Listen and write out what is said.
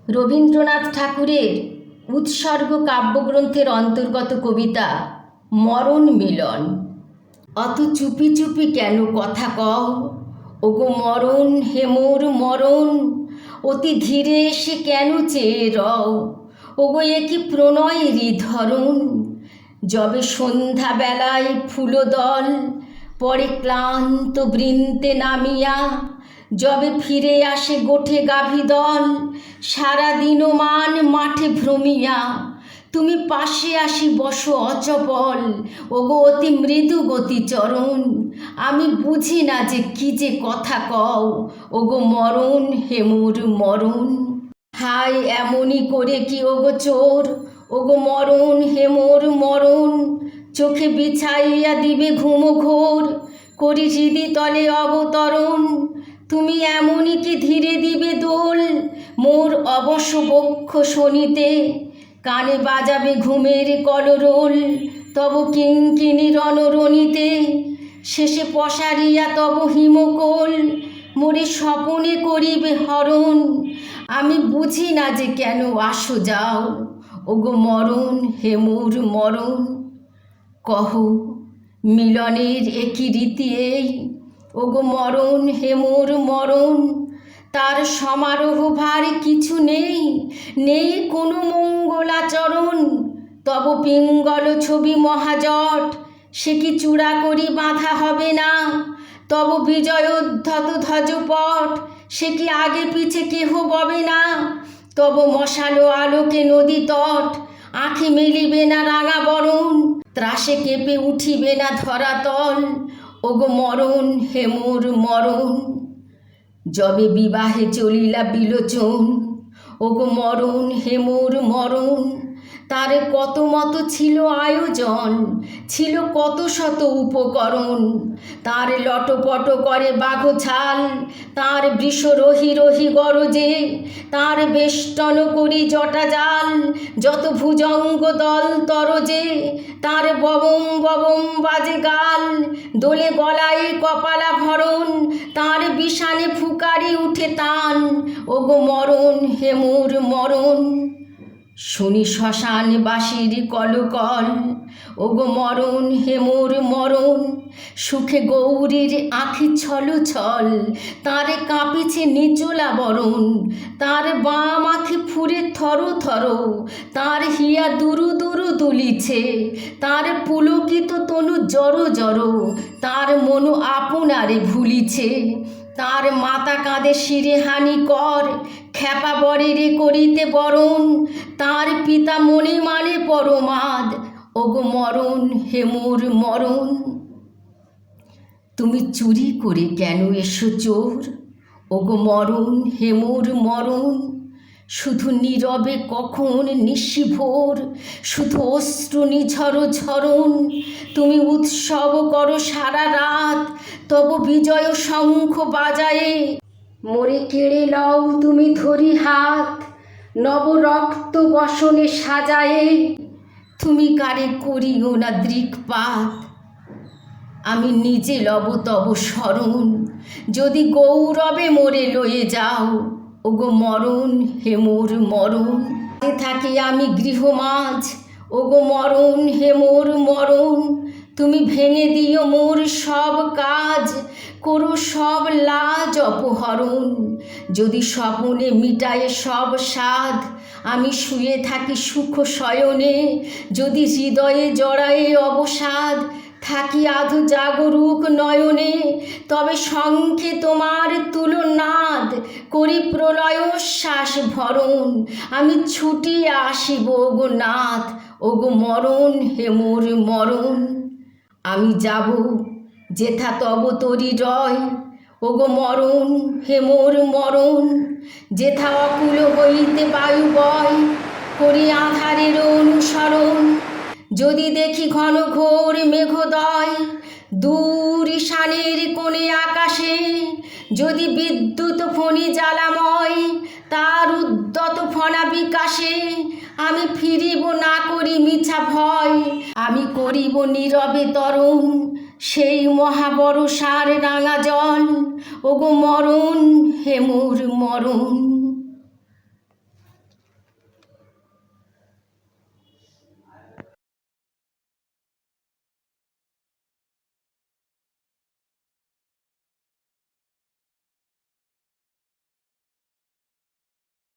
রবীন্দ্রনাথ ঠাকুরের উৎসর্গ কাব্যগ্রন্থের অন্তর্গত কবিতা মরণ মিলন। অত চুপি চুপি কেন কথা কও, ওগো মরণ হে মোর মরণ, অতি ধীরে এসে কেন চেয়ে রও, ওগো এ কি প্রণয়েরই ধরন। যবে সন্ধ্যাবেলায় ফুলদল পরে ক্লান্ত বৃন্তে নামিয়া, যবে ফিরে আসে গোঠে গাভীদল সারাদিনও মান মাঠে ভ্রমিয়া, তুমি পাশে আসি বসো অচপল, ওগো অতি মৃদু গতি চরণ। আমি বুঝি না যে কি যে কথা কও, ওগো মরণ হে মোর মরণ। হায় এমনই করে কি ওগো চোর, ওগো মরণ হে মোর মরণ, চোখে বিছাইয়া দিবে ঘুম ঘোর, করি হৃদি তলে অবতরণ। তুমি এমনই কি ধীরে দিবে দোল মোর অবশ বক্ষ শনিতে, কানে বাজাবে ঘুমের কলরোল তব কিঙ্কিণী রণরণিতে, শেষে পসারিয়া তব হিমকোল মোরে স্বপনে করিবে হরণ। আমি বুঝি না যে কেন আসো যাও, ওগো মরণ হে মোর মরণ। কহ মিলনের একই রীতি এই, ওগো মরণ হে মোর মরণ। তার সমারোহ ভার কিছু নেই, নেই কোনো মঙ্গলাচরণ। তব পিঙ্গল ছবি মহাজট, সে কি চূড়া করি বাঁধা হবে না। তব বিজয়োদ্ধত ধ্বজপট, সে কি আগে পিছে কেহ ববে না। তব মশালো আলোকে নদী তট, আঁখি মেলিবে না রাঙা বরণ। ত্রাসে কেঁপে উঠিবে না ধরাতল, ওগো মরণ হে মোর মরণ। যবে বিবাহে চলিলা বিলোচন, ওগো মরণ হে মোর মরণ। তার কত মতো ছিল আয়োজন, ছিল কত শত উপকরণ। তার লটপট করে বাঘ ছাল, তার বৃষ রহি রহি গরজে, তার বেষ্টন করি জটা জাল, যত ভুজঙ্গ দল তরজে। তার ববম ববম বাজে গাল, দোলে গলায় কপালা ভরণ, তার বিষানে ফুকারি উঠে তান, ওগো মরণ হে মোর মরণ। শুনি শ্মশান বাসির কলকল, ওগো মরণ হে মোর মরণ। সুখে গৌরীর আঁখি ছল ছল, তার কাঁপিছে নিচলা বরণ। তার বাম আঁখি ফুরে থর থর, তার হিয়া দুরু দুরু দুলিছে। তার পুলকিত তনু জড় জড়, তার মন আপনারে ভুলিছে। তার মাতা কাঁদে শিরে হানি কর, খ্যাপা বরেরে করিতে বরণ। তার পিতা মনে মানে পরমাদ, ওগো মরণ হে মোর মরণ। তুমি চুরি করে কেন এসো চোর, ওগো মরণ হে মোর মরণ। শুধু নীরবে কখন নিশিভোর, শুধু অশ্রু নিঝর ঝরণ। তুমি উৎসব করো সারা রাত, তব বিজয় শঙ্খ বাজায়ে। মোরে কেড়ে লও তুমি ধরি হাত, নব রক্ত বসনে সাজায়ে। তুমি কারে করিও না দৃকপাত, আমি নিজে লব তব শরণ। যদি গৌরবে মোরে লয়ে যাও, ওগো মরণ হে মোর মরণ। থাকি আমি গৃহমাঝ, ওগো মরণ হে মোর মরণ। তুমি ভেঙে দিও মোর সব কাজ, করো সব লাজ অপহরণ। যদি স্বপনে মিটায়ে সব সাধ, আমি শুয়ে থাকি সুখ শয়নে। যদি হৃদয়ে জড়ায়ে অবসাদ, থাকি আধো জাগরুক নয়নে। তবে শঙ্খে তোমার তুলনাদ, করি প্রলয় শ্বাস ভরণ। আমি ছুটিয়া আসিব ওগো নাথ, ওগো মরণ হে মোর মরণ। আমি যাব যেথা তব তরি রয়, ওগো মরণ হে মোর মরণ। যেথা অকুল হইতে বায়ু বয়, করি আধারের অনুসরণ। যদি দেখি ঘন ঘোর মেঘোদয়, দূর ঈশানের কোণে আকাশে, যদি বিদ্যুৎ ফণি জ্বালাময়, তার উদ্যত ফণা বিকাশে। আমি ফিরিব না করি মিছা ভয়, আমি করিব নীরবে তরণ সেই মহাবর্ষার রাঙা জল, ওগো মরণ হে মোর মরণ।